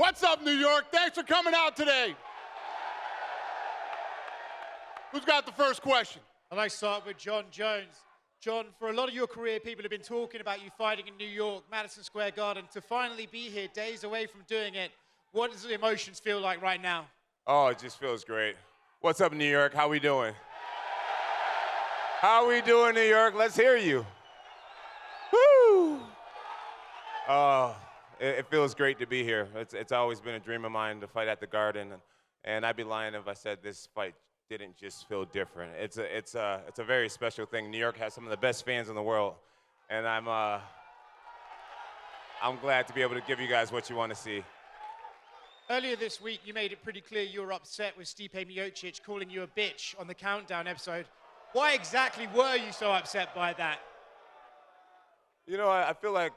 What's up, New York? Thanks for coming out today. Who's got the first question? I'd like to start with John Jones. John, for a lot of your career, people have been talking about you fighting in New York, Madison Square Garden. To finally be here, days away from doing it, what does the emotions feel like right now? Oh, it just feels great. What's up, New York? How we doing? How we doing, New York? Let's hear you. Woo! Oh, it feels great to be here. It's always been a dream of mine to fight at the Garden, and I'd be lying if I said this fight didn't just feel different. It's a very special thing. New York has some of the best fans in the world, and I'm glad to be able to give you guys what you want to see. Earlier this week, you made it pretty clear you were upset with Stipe Miocic calling you a bitch on the Countdown episode. Why exactly were you so upset by that? You know, I feel like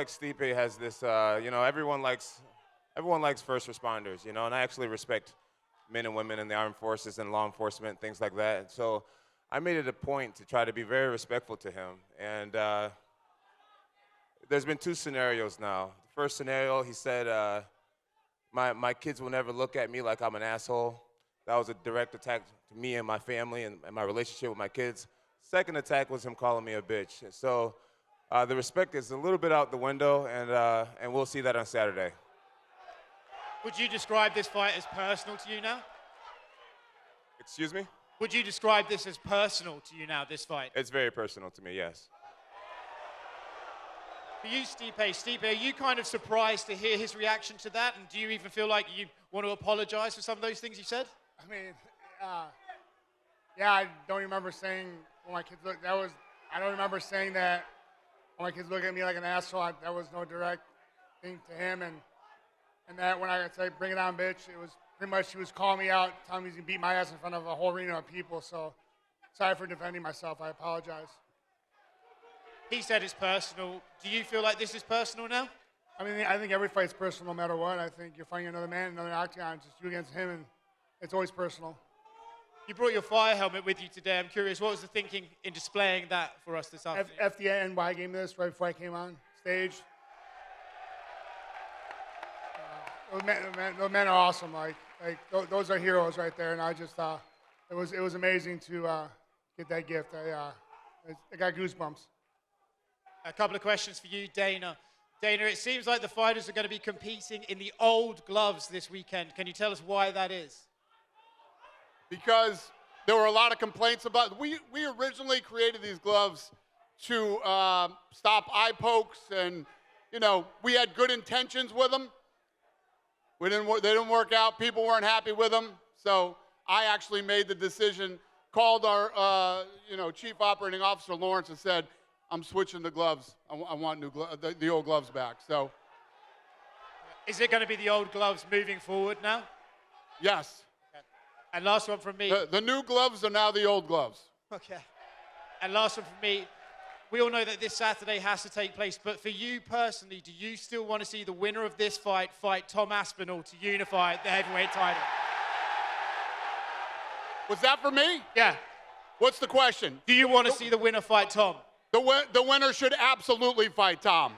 Stipe has this. You know, everyone likes first responders. You know, and I actually respect men and women in the armed forces and law enforcement, things like that. And so I made it a point to try to be very respectful to him. And there's been two scenarios now. The first scenario, he said, my kids will never look at me like I'm an asshole. That was a direct attack to me and my family and my relationship with my kids. Second attack was him calling me a bitch. So the respect is a little bit out the window, and we'll see that on Saturday. Would you describe this fight as personal to you now? Excuse me? Would you describe this as personal to you now, this fight? It's very personal to me, yes. For you, Stipe, are you kind of surprised to hear his reaction to that? And do you even feel like you want to apologize for some of those things you said? I mean, yeah, I don't remember saying when my kids look. I don't remember saying that when my kids look at me like an asshole. That was no direct thing to him, and that when I said "bring it on, bitch," it was pretty much he was calling me out, telling me he's gonna beat my ass in front of a whole arena of people. So, sorry for defending myself. I apologize. He said it's personal. Do you feel like this is personal now? I mean, I think every fight's personal, no matter what. I think you're fighting another man, another octagon, it's just you against him, and it's always personal. You brought your fire helmet with you today. I'm curious, what was the thinking in displaying that for us this afternoon? FDNY gave me this right before I came on stage. Those men are awesome. Like those are heroes right there, and I just it was amazing to get that gift. I got goosebumps. A couple of questions for you, Dana. Dana, it seems like the fighters are going to be competing in the old gloves this weekend. Can you tell us why that is? Because there were a lot of complaints about. We originally created these gloves to stop eye pokes, and you know we had good intentions with them. They didn't work out. People weren't happy with them. So I actually made the decision, called our Chief Operating Officer Lawrence and said, I'm switching the gloves. I want new the old gloves back. So, is it going to be the old gloves moving forward now? Yes. Okay. And last one from me. The new gloves are now the old gloves. Okay. And last one from me. We all know that this Saturday has to take place, but for you personally, do you still want to see the winner of this fight Tom Aspinall to unify the heavyweight title? Was that for me? Yeah. What's the question? Do you want to see the winner fight Tom? The winner should absolutely fight Tom.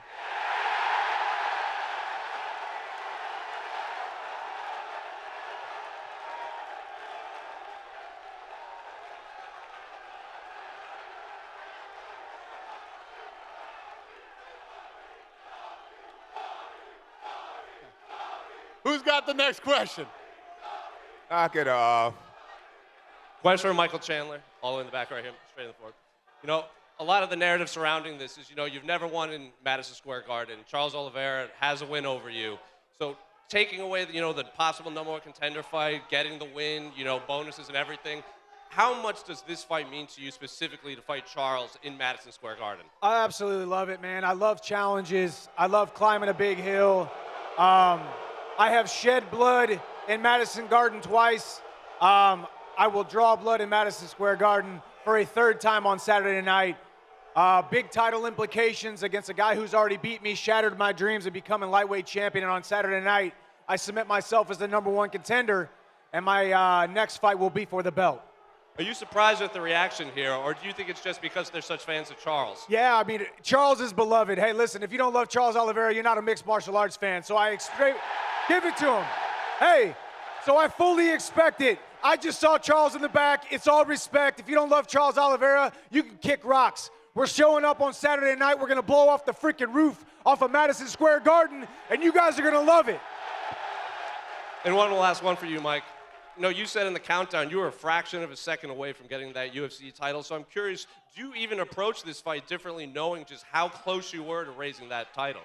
Who's got the next question? Knock it off. Question from Michael Chandler, all in the back right here, straight in the forward. You know, a lot of the narrative surrounding this is, you've never won in Madison Square Garden. Charles Oliveira has a win over you. So taking away, the possible number one contender fight, getting the win, bonuses and everything, how much does this fight mean to you specifically to fight Charles in Madison Square Garden? I absolutely love it, man. I love challenges. I love climbing a big hill. I have shed blood in Madison Garden twice. I will draw blood in Madison Square Garden for a third time on Saturday night. Big title implications against a guy who's already beat me, shattered my dreams of becoming lightweight champion. And on Saturday night, I submit myself as the #1 contender, and my next fight will be for the belt. Are you surprised at the reaction here, or do you think it's just because they're such fans of Charles? Yeah, I mean, Charles is beloved. Hey, listen, if you don't love Charles Oliveira, you're not a mixed martial arts fan. So give it to him. Hey, so I fully expect it. I just saw Charles in the back. It's all respect. If you don't love Charles Oliveira, you can kick rocks. We're showing up on Saturday night. We're going to blow off the freaking roof off of Madison Square Garden, and you guys are going to love it. And one last one for you, Mike. You know, you said in the countdown you were a fraction of a second away from getting that UFC title. So I'm curious, do you even approach this fight differently knowing just how close you were to raising that title?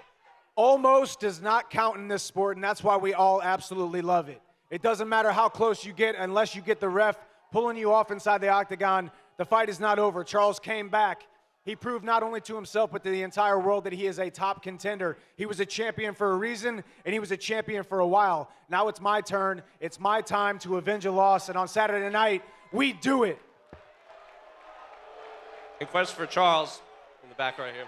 Almost does not count in this sport, and that's why we all absolutely love it. It doesn't matter how close you get unless you get the ref pulling you off inside the octagon. The fight is not over. Charles came back. He proved not only to himself but to the entire world that he is a top contender. He was a champion for a reason, and he was a champion for a while. Now it's my turn. It's my time to avenge a loss, and on Saturday night, we do it. And question for Charles in the back right here.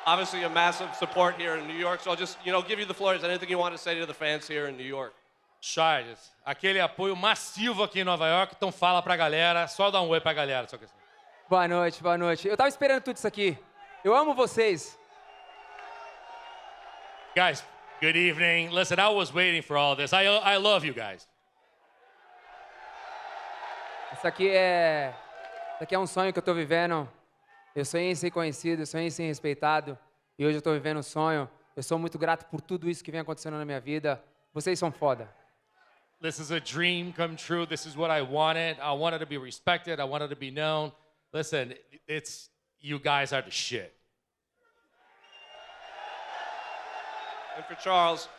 Obviously a massive support here in New York, so I'll just, give you the floor. Is there anything you want to say to the fans here in New York? Charles, aquele apoio massivo aqui em Nova York, então fala pra galera, só dá um oi pra galera. Só que assim. Boa noite, boa noite. Eu tava esperando tudo isso aqui. Eu amo vocês. Guys, good evening. Listen, I was waiting for all this. I love you guys. Isso aqui é um sonho que eu tô vivendo. Eu sonhei em ser conhecido, eu sonhei em ser respeitado. E hoje eu tô vivendo um sonho. Eu sou muito grato por tudo isso que vem acontecendo na minha vida. Vocês são foda. This is a dream come true. This is what I wanted. I wanted to be respected. I wanted to be known. Listen, you guys are the shit. And for Charles,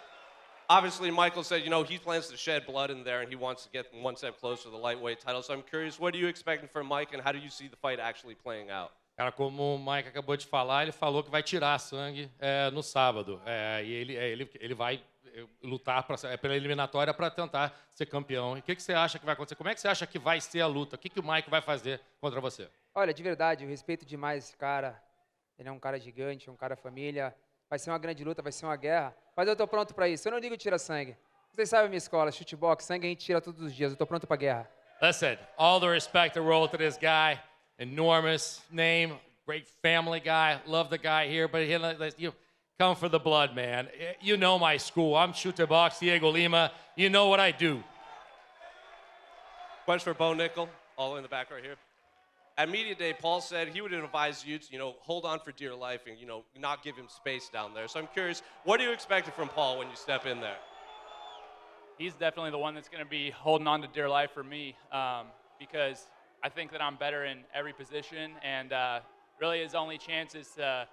obviously Michael said, he plans to shed blood in there and he wants to get one step closer to the lightweight title. So I'm curious, what are you expecting from Mike and how do you see the fight actually playing out? Cara, como o Mike acabou de falar, ele falou que vai tirar sangue no sábado. E ele vai lutar pela eliminatória para tentar ser campeão. E o que você acha que vai acontecer? Como é que você acha que vai ser a luta? O que o Mike vai fazer contra você? Olha, de verdade, eu respeito demais esse cara. Ele é um cara gigante, um cara família. Vai ser uma grande luta, vai ser uma guerra. Mas eu tô pronto para isso. Eu não digo tira sangue. Vocês sabem a minha escola, chutebox, sangue a gente tira todos os dias. Eu tô pronto para guerra. Listen, all the respect in the world to this guy. Enormous name, great family guy. Love the guy here, but you come for the blood, man. You know my school. I'm chutebox, Diego Lima. You know what I do. Question for Bo Nickal, all in the back right here. At Media Day, Paul said he would advise you to, hold on for dear life and, not give him space down there. So I'm curious, what are you expecting from Paul when you step in there? He's definitely the one that's going to be holding on to dear life for me because I think that I'm better in every position, and really his only chance is to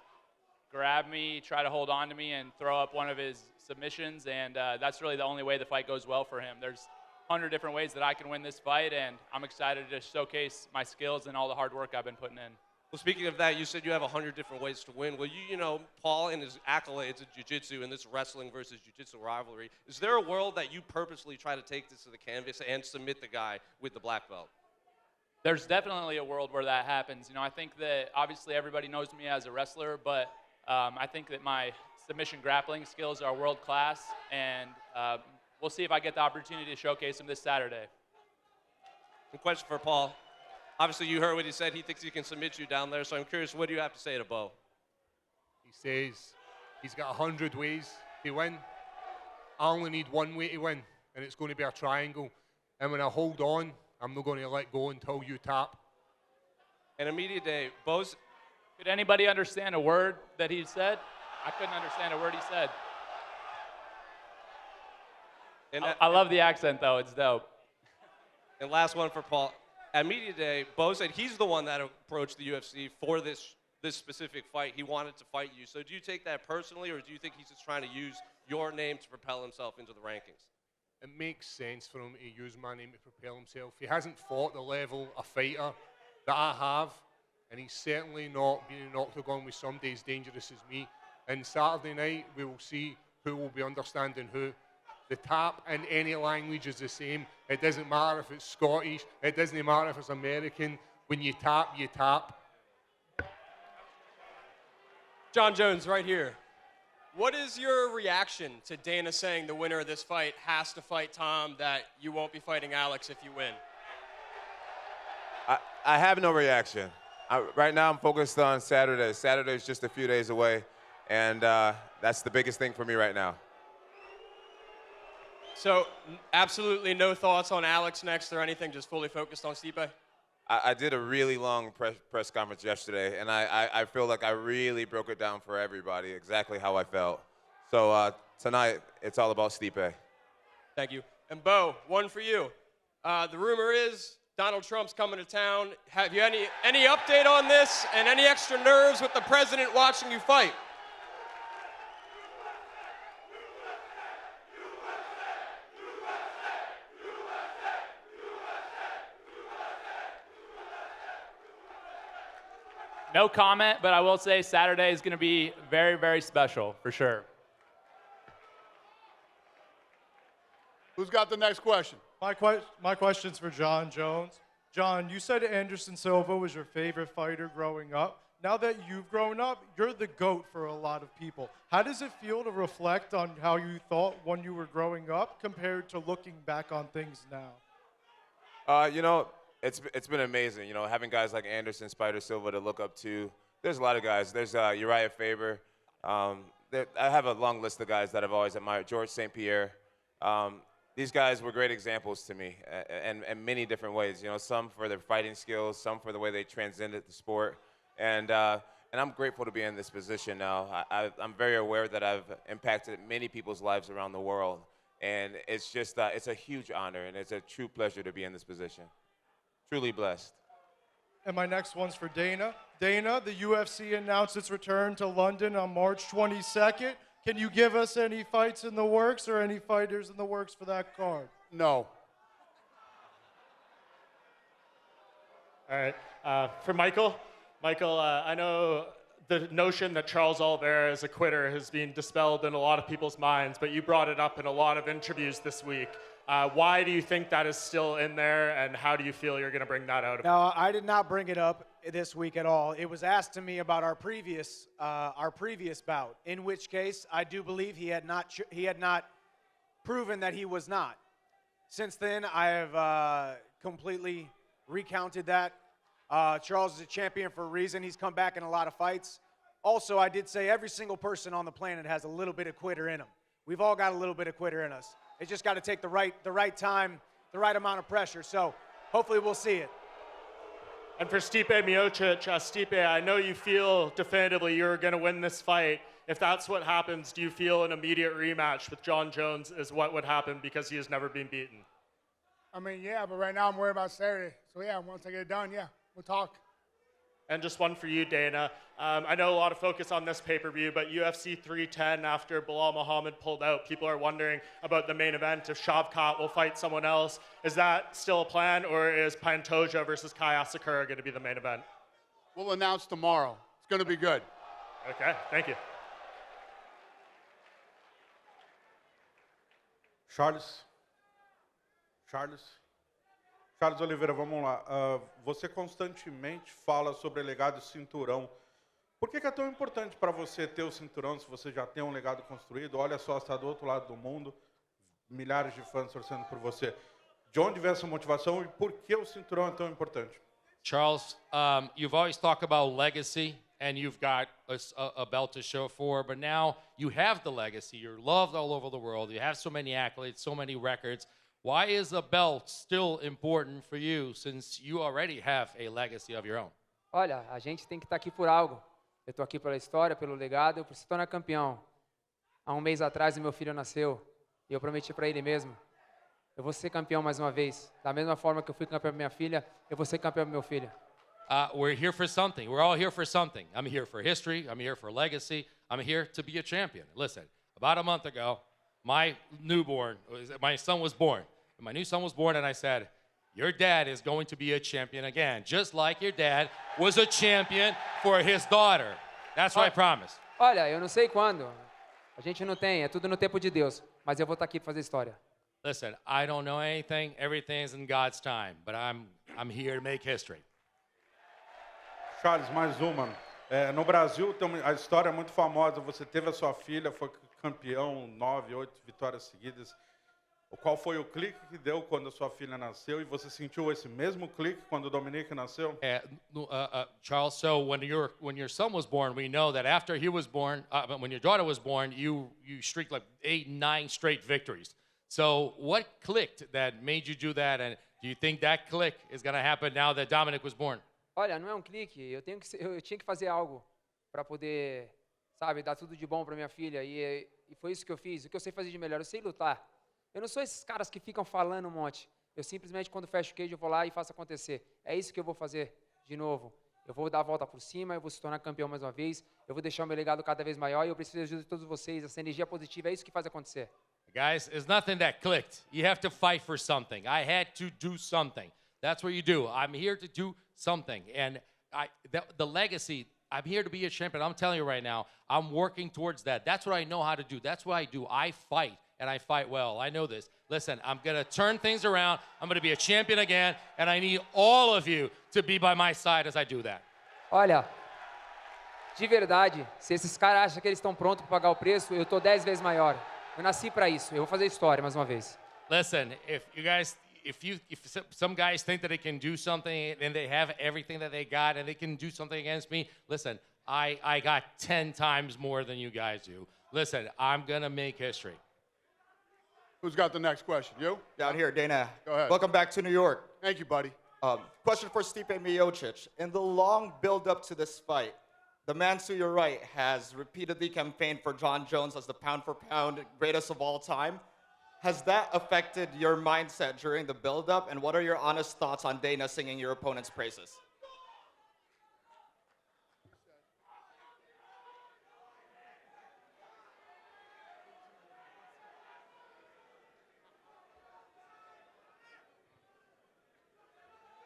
grab me, try to hold on to me, and throw up one of his submissions, and that's really the only way the fight goes well for him. There's 100 different ways that I can win this fight, and I'm excited to showcase my skills and all the hard work I've been putting in. Well, speaking of that, you said you have 100 different ways to win. Well, Paul and his accolades in jiu-jitsu and this wrestling versus jiu-jitsu rivalry, is there a world that you purposely try to take this to the canvas and submit the guy with the black belt? There's definitely a world where that happens. I think that obviously everybody knows me as a wrestler, but I think that my submission grappling skills are world class, and we'll see if I get the opportunity to showcase them this Saturday. A question for Paul. Obviously, you heard what he said. He thinks he can submit you down there, so I'm curious, what do you have to say to Bo? He says he's got 100 ways to win. I only need one way to win, and it's going to be a triangle. And when I hold on, I'm not going to let go until you tap. And Immediate Day, Bo's... Could anybody understand a word that he said? I couldn't understand a word he said. And I love the accent, though. It's dope. And last one for Paul. At Media Day, Bo said he's the one that approached the UFC for this specific fight. He wanted to fight you. So do you take that personally, or do you think he's just trying to use your name to propel himself into the rankings? It makes sense for him to use my name to propel himself. He hasn't fought the level of fighter that I have, and he's certainly not been in an octagon with somebody as dangerous as me. And Saturday night, we will see who will be understanding who. The tap in any language is the same. It doesn't matter if it's Scottish. It doesn't matter if it's American. When you tap, you tap. John Jones right here. What is your reaction to Dana saying the winner of this fight has to fight Tom, that you won't be fighting Alex if you win? I have no reaction. Right now I'm focused on Saturday. Saturday is just a few days away, and that's the biggest thing for me right now. So absolutely no thoughts on Alex next or anything, just fully focused on Stipe? I did a really long press conference yesterday, and I feel like I really broke it down for everybody, exactly how I felt. So tonight, it's all about Stipe. Thank you. And Bo, one for you. The rumor is Donald Trump's coming to town. Have you any update on this and any extra nerves with the president watching you fight? No comment, but I will say Saturday is going to be very, very special, for sure. Who's got the next question? My question's for John Jones. John, you said Anderson Silva was your favorite fighter growing up. Now that you've grown up, you're the GOAT for a lot of people. How does it feel to reflect on how you thought when you were growing up compared to looking back on things now? You know, it's been amazing, you know, having guys like Anderson, Spider Silva to look up to. There's a lot of guys. There's Uriah Faber. I have a long list of guys that I've always admired. George St. Pierre. These guys were great examples to me in many different ways. You know, some for their fighting skills, some for the way they transcended the sport. And I'm grateful to be in this position now. I'm very aware that I've impacted many people's lives around the world. And it's just, it's a huge honor, and it's a true pleasure to be in this position. Truly blessed. And my next one's for Dana. Dana, the UFC announced its return to London on March 22nd. Can you give us any fights in the works or any fighters in the works for that card? No. All right. For Michael. Michael, I know the notion that Charles Oliveira is a quitter has been dispelled in a lot of people's minds, but you brought it up in a lot of interviews this week. Why do you think that is still in there, and how do you feel you're going to bring that out of No, I did not bring it up this week at all. It was asked to me about our previous bout, in which case I do believe he had not proven that he was not. Since then, I have completely recounted that. Charles is a champion for a reason. He's come back in a lot of fights. Also, I did say every single person on the planet has a little bit of quitter in them. We've all got a little bit of quitter in us. It's just got to take the right time, the right amount of pressure. So hopefully we'll see it. And for Stipe Miocic, Stipe, I know you feel definitively you're going to win this fight. If that's what happens, do you feel an immediate rematch with John Jones is what would happen because he has never been beaten? I mean, yeah, but right now I'm worried about Saturday. So, yeah, once I get it done, yeah, we'll talk. And just one for you, Dana. I know a lot of focus on this pay-per-view, but UFC 310, after Bilal Muhammad pulled out, people are wondering about the main event, if Shavkat will fight someone else. Is that still a plan, or is Pantoja versus Kai Asakura going to be the main event? We'll announce tomorrow. It's going to be good. Okay, thank you. Charles Oliveira, vamos lá. Você constantemente fala sobre legado e cinturão. Por que é tão importante para você ter o cinturão se você já tem um legado construído? Olha só, está do outro lado do mundo, milhares de fãs torcendo por você. De onde vem essa motivação e por que o cinturão é tão importante? Charles, you've always talked about legacy, and you've got a belt to show for, but now you have the legacy. You're loved all over the world. You have so many accolades, so many records. Why is a belt still important for you, since you already have a legacy of your own? Olha, a gente tem que estar aqui por algo. Eu estou aqui pela história, pelo legado, eu preciso tornar campeão. Há um mês atrás, meu filho nasceu, e eu prometi para ele mesmo, eu vou ser campeão mais uma vez. Da mesma forma que eu fui campeão para minha filha, eu vou ser campeão para meu filho. We're here for something. We're all here for something. I'm here for history. I'm here for legacy. I'm here to be a champion. Listen, about a month ago, my son was born. My new son was born, and I said, your dad is going to be a champion again, just like your dad was a champion for his daughter. That's what I promised. Olha, eu não sei quando. A gente não tem, é tudo no tempo de Deus. Mas eu vou estar aqui para fazer história. Listen, I don't know anything. Everything's in God's time, but I'm here to make history. Charles, mais uma. No Brasil, a história é muito famosa. Você teve a sua filha, foi campeão, 9, 8 vitórias seguidas. Qual foi o clique que deu quando a sua filha nasceu? E você sentiu esse mesmo clique quando o Dominique nasceu? Charles, so when your son was born, we know that after he was born, when your daughter was born, you streaked like 8, 9 straight victories. So what clicked that made you do that? And do you think that click is going to happen now that Dominic was born? Olha, não é um clique. Eu tinha que fazer algo para poder, sabe, dar tudo de bom para minha filha. E foi isso que eu fiz. O que eu sei fazer de melhor, eu sei lutar. Eu não sou esses caras que ficam falando um monte. Eu simplesmente, quando fecho o queijo, eu vou lá e faço acontecer. É isso que eu vou fazer de novo. Eu vou dar a volta por cima, eu vou se tornar campeão mais uma vez, eu vou deixar o meu legado cada vez maior e eu preciso da ajuda de todos vocês. Essa energia positiva é isso que faz acontecer. Guys, it's nothing that clicked. You have to fight for something. I had to do something. That's what you do. I'm here to do something. And the legacy, I'm here to be a champion. I'm telling you right now, I'm working towards that. That's what I know how to do. That's what I do. I fight, and I fight well. I know this. Listen, I'm going to turn things around. I'm going to be a champion again, and I need all of you to be by my side as I do that. Olha, de verdade, se esses caras acham que eles estão prontos para pagar o preço, eu estou 10 vezes maior. Eu nasci para isso. Eu vou fazer história mais uma vez. Listen, if some guys think that they can do something and they have everything that they got and they can do something against me, listen, I got 10 times more than you guys do. Listen, I'm going to make history. Who's got the next question? You? Down here, Dana. Go ahead. Welcome back to New York. Thank you, buddy. Question for Stipe Miocic. In the long build-up to this fight, the man to your right has repeatedly campaigned for Jon Jones as the pound-for-pound greatest of all time. Has that affected your mindset during the build-up, and what are your honest thoughts on Dana singing your opponent's praises?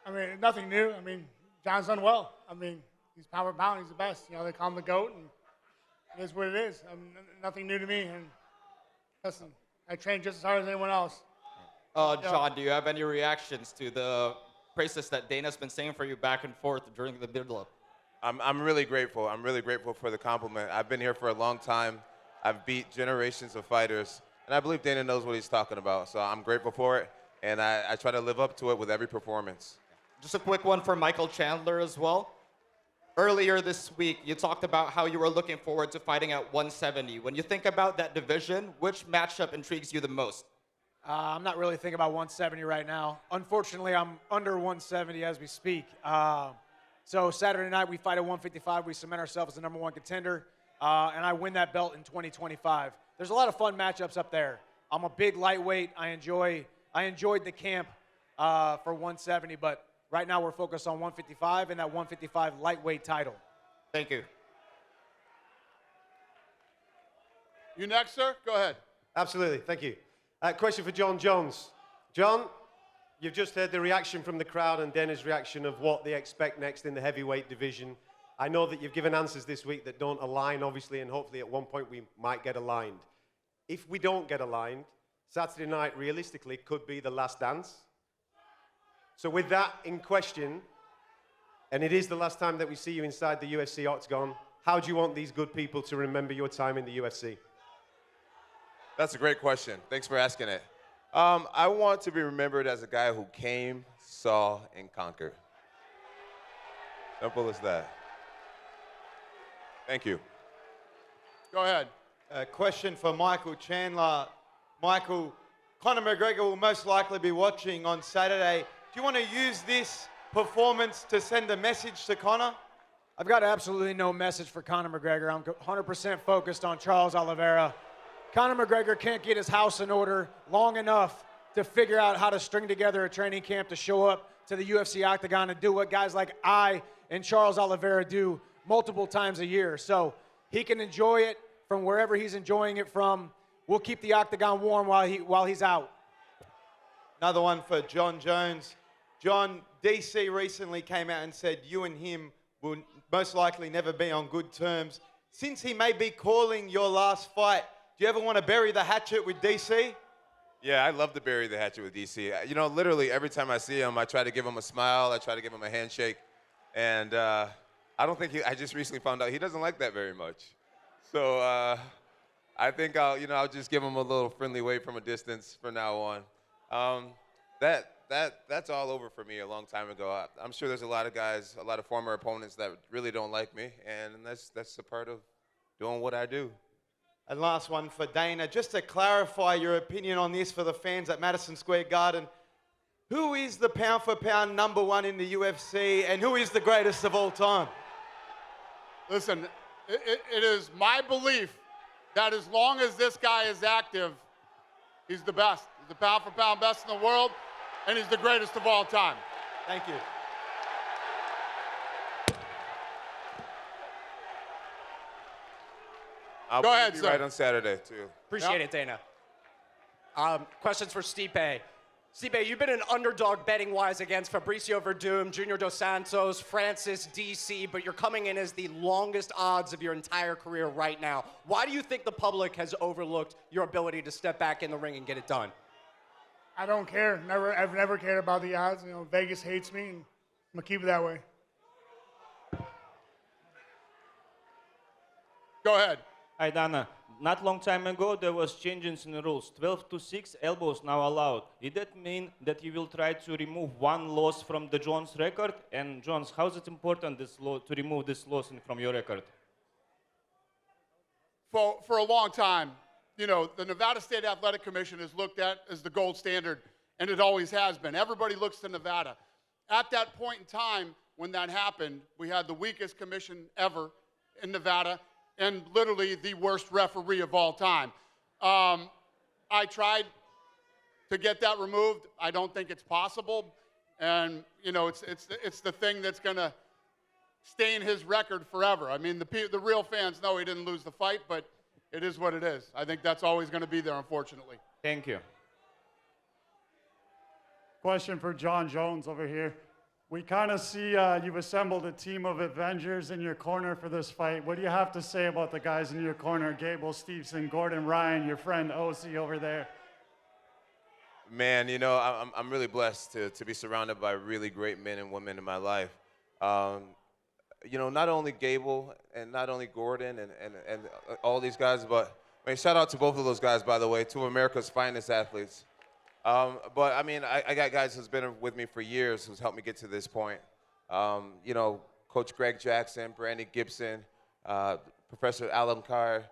I mean, nothing new. I mean, John's done well. I mean, he's pound for pound. He's the best. You know, they call him the GOAT, and it is what it is. Nothing new to me. And listen, I train just as hard as anyone else. John, do you have any reactions to the praises that Dana's been saying for you back and forth during the build-up? I'm really grateful. I'm really grateful for the compliment. I've been here for a long time. I've beat generations of fighters, and I believe Dana knows what he's talking about. So I'm grateful for it, and I try to live up to it with every performance. Just a quick one for Michael Chandler as well. Earlier this week, you talked about how you were looking forward to fighting at 170. When you think about that division, which matchup intrigues you the most? I'm not really thinking about 170 right now. Unfortunately, I'm under 170 as we speak. So Saturday night, we fight at 155. We cement ourselves as the #1 contender, and I win that belt in 2025. There's a lot of fun matchups up there. I'm a big lightweight. I enjoyed the camp for 170, but right now, we're focused on 155 and that 155 lightweight title. Thank you. You next, sir? Go ahead. Absolutely. Thank you. Question for Jon Jones. John, you've just heard the reaction from the crowd and Dana's reaction of what they expect next in the heavyweight division. I know that you've given answers this week that don't align, obviously, and hopefully at one point we might get aligned. If we don't get aligned, Saturday night, realistically, could be the last dance. So with that in question, and it is the last time that we see you inside the UFC octagon, how do you want these good people to remember your time in the UFC? That's a great question. Thanks for asking it. I want to be remembered as a guy who came, saw, and conquered. Simple as that. Thank you. Go ahead. A question for Michael Chandler. Michael, Conor McGregor will most likely be watching on Saturday. Do you want to use this performance to send a message to Conor? I've got absolutely no message for Conor McGregor. I'm 100% focused on Charles Oliveira. Conor McGregor can't get his house in order long enough to figure out how to string together a training camp to show up to the UFC octagon and do what guys like I and Charles Oliveira do multiple times a year. So he can enjoy it from wherever he's enjoying it from. We'll keep the octagon warm while he's out. Another one for Jon Jones. John, DC recently came out and said you and him will most likely never be on good terms. Since he may be calling your last fight, do you ever want to bury the hatchet with DC? Yeah, I love to bury the hatchet with DC. You know, literally every time I see him, I try to give him a smile. I try to give him a handshake. And I don't think I just recently found out he doesn't like that very much. So I think I'll just give him a little friendly wave from a distance from now on. That's all over for me a long time ago. I'm sure there's a lot of guys, a lot of former opponents that really don't like me, and that's a part of doing what I do. And last one for Dana, just to clarify your opinion on this for the fans at Madison Square Garden. Who is the pound-for-pound #1 in the UFC, and who is the greatest of all time? Listen, it is my belief that as long as this guy is active, he's the best. He's the pound-for-pound best in the world, and he's the greatest of all time. Thank you. I'll Go ahead, be sir. right on Saturday, too. Appreciate it, Dana. Questions for Stipe. Stipe, you've been an underdog betting-wise against Fabricio Verdum, Junior Dos Santos, Francis DC, but you're coming in as the longest odds of your entire career right now. Why do you think the public has overlooked your ability to step back in the ring and get it done? I don't care. I've never cared about the odds. Vegas hates me, and I'm gonna keep it that way. Go ahead. Hi, Dana. Not long time ago, there was changes in the rules. 12 to 6 elbows now allowed. Did that mean that you will try to remove one loss from the Jones record? And Jones, how is it important to remove this loss from your record? For a long time, the Nevada State Athletic Commission is looked at as the gold standard, and it always has been. Everybody looks to Nevada. At that point in time, when that happened, we had the weakest commission ever in Nevada, and literally the worst referee of all time. I tried to get that removed. I don't think it's possible. And, it's the thing that's going to stain his record forever. I mean, the real fans know he didn't lose the fight, but it is what it is. I think that's always going to be there, unfortunately. Thank you. Question for John Jones over here. We kind of see you've assembled a team of Avengers in your corner for this fight. What do you have to say about the guys in your corner? Gable Steveson, Gordon Ryan, your friend OC over there. Man, I'm really blessed to be surrounded by really great men and women in my life. Not only Gable and not only Gordon and all these guys, but shout out to both of those guys, by the way, two of America's finest athletes. But I got guys who's been with me for years who's helped me get to this point. Coach Greg Jackson, Brandy Gibson, Professor Alan Carr,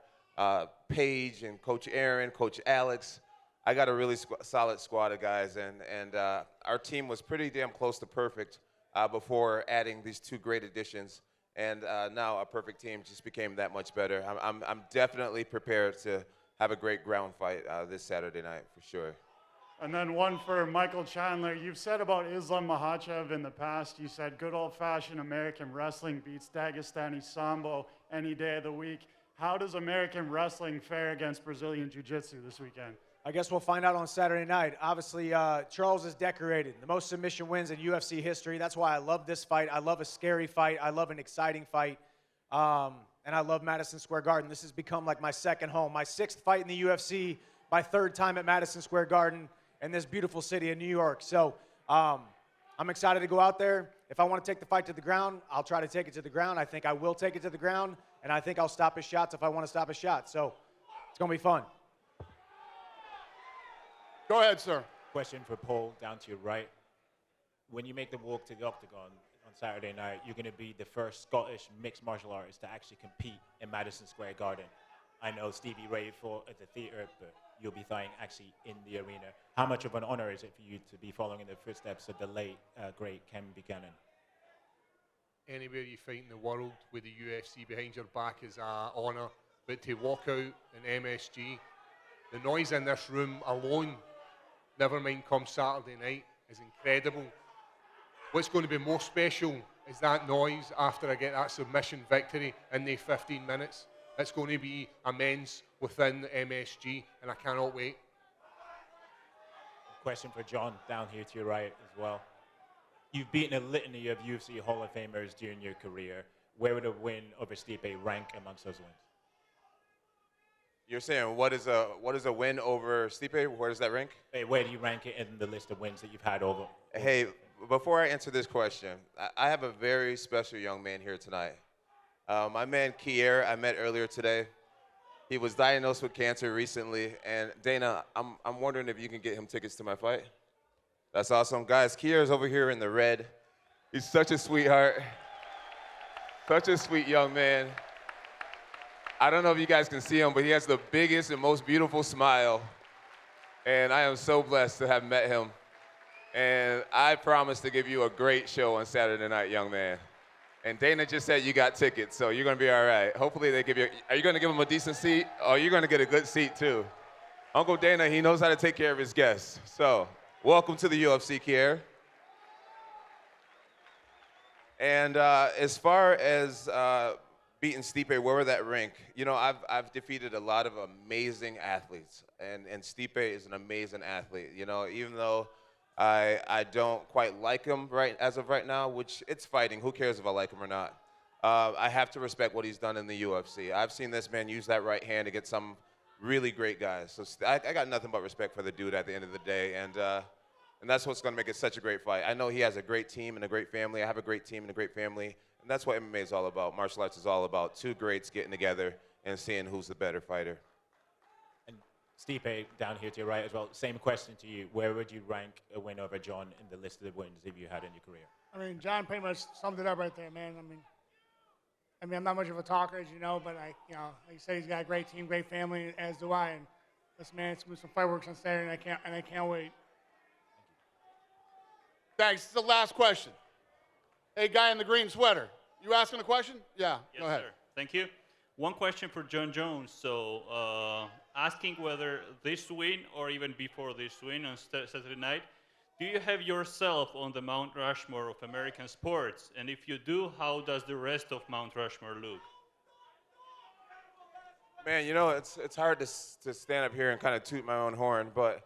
Paige, and Coach Aaron, Coach Alex. I got a really solid squad of guys, and our team was pretty damn close to perfect before adding these two great additions. And now a perfect team just became that much better. I'm definitely prepared to have a great ground fight this Saturday night for sure. And then one for Michael Chandler. You've said about Islam Makhachev in the past, you said good old-fashioned American wrestling beats Dagestani Sambo any day of the week. How does American wrestling fare against Brazilian Jiu-Jitsu this weekend? I guess we'll find out on Saturday night. Obviously, Charles is decorated. The most submission wins in UFC history. That's why I love this fight. I love a scary fight. I love an exciting fight. And I love Madison Square Garden. This has become like my second home. My 6th fight in the UFC, my 3rd time at Madison Square Garden in this beautiful city of New York. So I'm excited to go out there. If I want to take the fight to the ground, I'll try to take it to the ground. I think I will take it to the ground, and I think I'll stop his shots if I want to stop his shots. So it's going to be fun. Go ahead, sir. Question for Paul, down to your right. When you make the walk to the octagon on Saturday night, you're going to be the first Scottish mixed martial artist to actually compete in Madison Square Garden. I know Stevie Ray fought at the theater, but you'll be fighting actually in the arena. How much of an honor is it for you to be following in the footsteps of the late, great Ken Buchanan? Anywhere you fight in the world with the UFC behind your back is an honor, but to walk out in MSG, the noise in this room alone, never mind come Saturday night, is incredible. What's going to be more special is that noise after I get that submission victory in the 15 minutes. It's going to be immense within MSG, and I cannot wait. Question for John, down here to your right as well. You've beaten a litany of UFC Hall of Famers during your career. Where would a win over Stipe rank amongst those wins? You're saying what is a win over Stipe? Where does that rank? Hey, where do you rank it in the list of wins that you've had over? Hey, before I answer this question, I have a very special young man here tonight. My man Kier, I met earlier today. He was diagnosed with cancer recently, and Dana, I'm wondering if you can get him tickets to my fight. That's awesome. Guys, Kier is over here in the red. He's such a sweetheart, such a sweet young man. I don't know if you guys can see him, but he has the biggest and most beautiful smile, and I am so blessed to have met him. And I promise to give you a great show on Saturday night, young man. And Dana just said you got tickets, so you're gonna be all right. Hopefully they give you, are you gonna give him a decent seat? Or you're gonna get a good seat too. Uncle Dana, he knows how to take care of his guests. So, welcome to the UFC, Kier. And as far as beating Stipe, where were that rank? You know, I've defeated a lot of amazing athletes, and Stipe is an amazing athlete. You know, even though I don't quite like him as of right now, which it's fighting. Who cares if I like him or not? I have to respect what he's done in the UFC. I've seen this man use that right hand to get some really great guys. So I got nothing but respect for the dude at the end of the day, and that's what's going to make it such a great fight. I know he has a great team and a great family. I have a great team and a great family, and that's what MMA is all about. Martial arts is all about two greats getting together and seeing who's the better fighter. Stipe, down here to your right as well, same question to you. Where would you rank a win over John in the list of wins if you had in your career? I mean, John pretty much summed it up right there, man. I mean, I'm not much of a talker, as you know, but like you said, he's got a great team, great family, as do I. And this man, it's gonna be some fireworks on Saturday, and I can't wait. Thanks. This is the last question. Hey, guy in the green sweater, you asking a question? Yeah, Yes, go ahead. sir. Thank you. One question for John Jones. So, asking whether this win or even before this win on Saturday night, do you have yourself on the Mount Rushmore of American sports? And if you do, how does the rest of Mount Rushmore look? Man, you know, it's hard to stand up here and kind of toot my own horn, but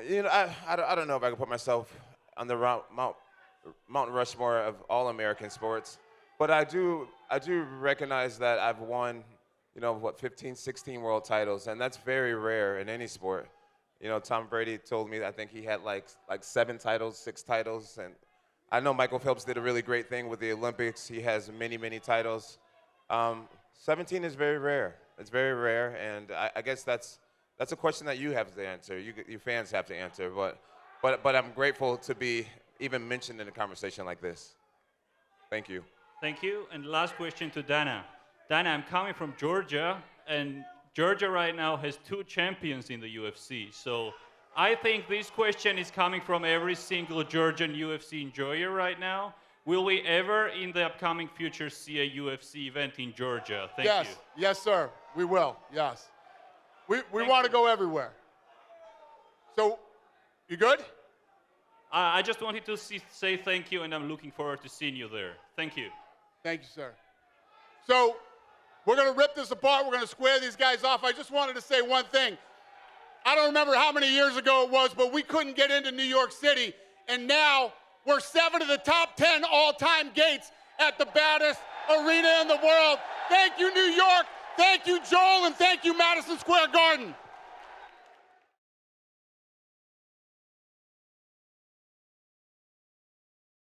you know, I don't know if I can put myself on the Mount Rushmore of all American sports, but I do recognize that I've won, you know, what, 15, 16 world titles, and that's very rare in any sport. You know, Tom Brady told me I think he had like 7 titles, 6 titles, and I know Michael Phelps did a really great thing with the Olympics. He has many, many titles. 17 is very rare. It's very rare, and I guess that's a question that you have to answer. You fans have to answer, but I'm grateful to be even mentioned in a conversation like this. Thank you. Thank you. And last question to Dana. Dana, I'm coming from Georgia, and Georgia right now has 2 champions in the UFC. So I think this question is coming from every single Georgian UFC enjoyer right now. Will we ever, in the upcoming future, see a UFC event in Georgia? Thank you. Yes, sir. We will. Yes. We want to go everywhere. So, you good? I just wanted to say thank you, and I'm looking forward to seeing you there. Thank you. Thank you, sir. So, we're going to rip this apart. We're going to square these guys off. I just wanted to say one thing. I don't remember how many years ago it was, but we couldn't get into New York City, and now we're 7 of the top 10 all-time gates at the baddest arena in the world. Thank you, New York. Thank you, Joel, and thank you, Madison Square Garden.